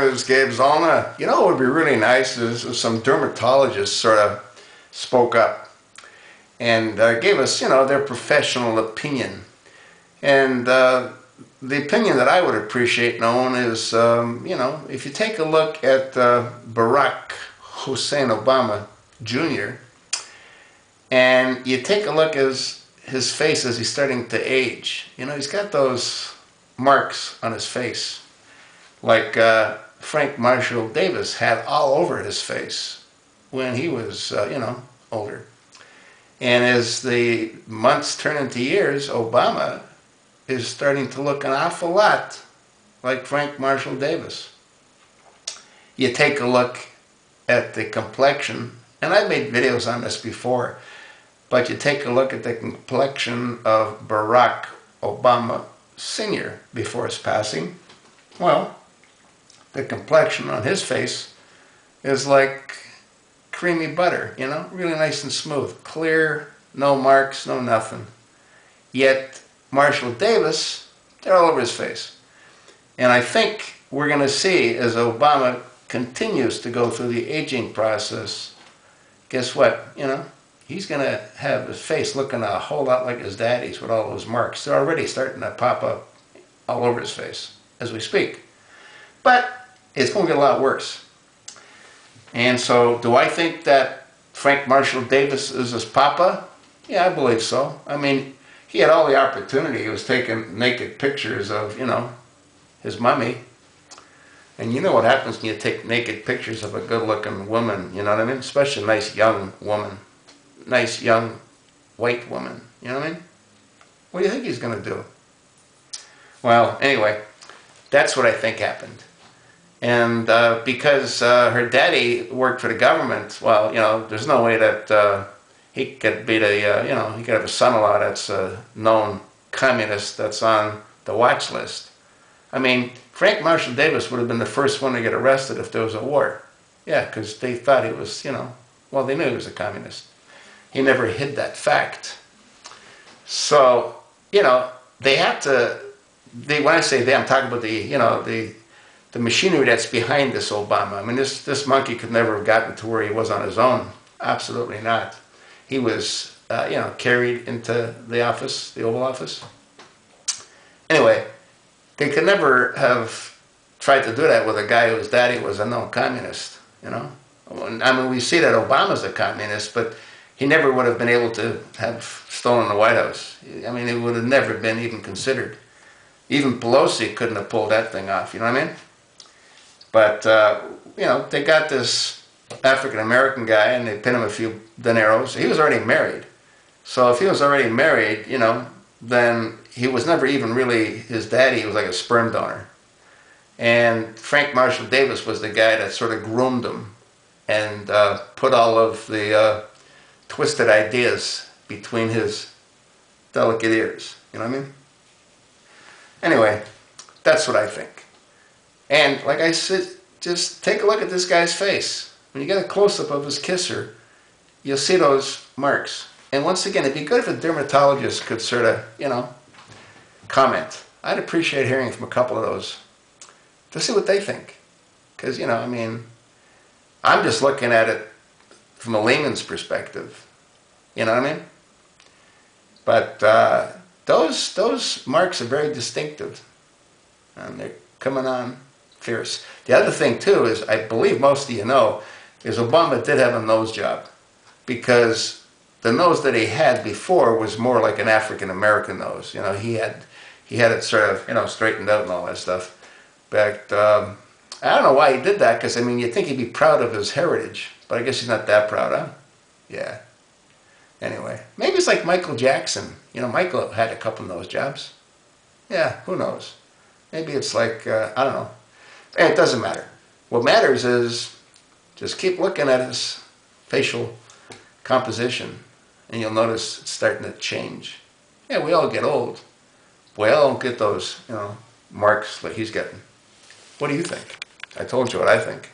is Gabe Zollner. You know what would be really nice is if some dermatologists sort of spoke up and gave us, their professional opinion. And the opinion that I would appreciate knowing is, if you take a look at Barack Hussein Obama Jr. and you take a look at his face as he's starting to age, he's got those marks on his face like Frank Marshal Davis had all over his face when he was, older. And as the months turn into years, Obama is starting to look an awful lot like Frank Marshal Davis. You take a look at the complexion, and I've made videos on this before, but you take a look at the complexion of Barack Obama Sr. before his passing, well, the complexion on his face is like creamy butter, really nice and smooth, clear, no marks, no nothing. Yet Marshal Davis, they're all over his face. And I think we're going to see, as Obama continues to go through the aging process, guess what, he's going to have his face looking a whole lot like his daddy's with all those marks. They're already starting to pop up all over his face as we speak. But it's going to get a lot worse. And so, do I think that Frank Marshal Davis is his papa? Yeah, I believe so. I mean, he had all the opportunity. He was taking naked pictures of, his mummy. And you know what happens when you take naked pictures of a good-looking woman, you know what I mean? Especially a nice young woman. Nice young white woman, you know what I mean? What do you think he's going to do? Well, anyway, that's what I think happened. And because her daddy worked for the government, well, there's no way that he could be the, he could have a son-in-law that's a known communist that's on the watch list. I mean, Frank Marshal Davis would have been the first one to get arrested if there was a war. Yeah, because they thought he was, well, they knew he was a communist. He never hid that fact. So, they have to, when I say they, I'm talking about the machinery that's behind this Obama. I mean, this monkey could never have gotten to where he was on his own. Absolutely not. He was, carried into the office, the Oval Office. Anyway, they could never have tried to do that with a guy whose daddy was a known communist, I mean, we see that Obama's a communist, but he never would have been able to have stolen the White House. I mean, it would have never been even considered. Even Pelosi couldn't have pulled that thing off, you know what I mean? But, they got this African-American guy and they pinned him a few dineros. He was already married. So if he was already married, then he was never even really his daddy. He was like a sperm donor. And Frank Marshal Davis was the guy that sort of groomed him and put all of the twisted ideas between his delicate ears. You know what I mean? Anyway, that's what I think. And like I said, just take a look at this guy's face. When you get a close-up of his kisser, you'll see those marks. And once again, it'd be good if a dermatologist could sort of, comment. I'd appreciate hearing from a couple of those to see what they think. Because, I mean, I'm just looking at it from a layman's perspective. You know what I mean? But those marks are very distinctive. And they're coming on fierce. The other thing, too, is I believe most of you know, is Obama did have a nose job. Because the nose that he had before was more like an African-American nose. He had it sort of, straightened out and all that stuff. But I don't know why he did that, because, I mean, you'd think he'd be proud of his heritage. But I guess he's not that proud, huh? Yeah. Anyway, maybe it's like Michael Jackson. Michael had a couple of nose jobs. Yeah, who knows? Maybe it's like, I don't know. And it doesn't matter. What matters is just keep looking at his facial composition, and you'll notice it's starting to change. Yeah, we all get old. We all don't get those, marks like he's getting. What do you think? I told you what I think.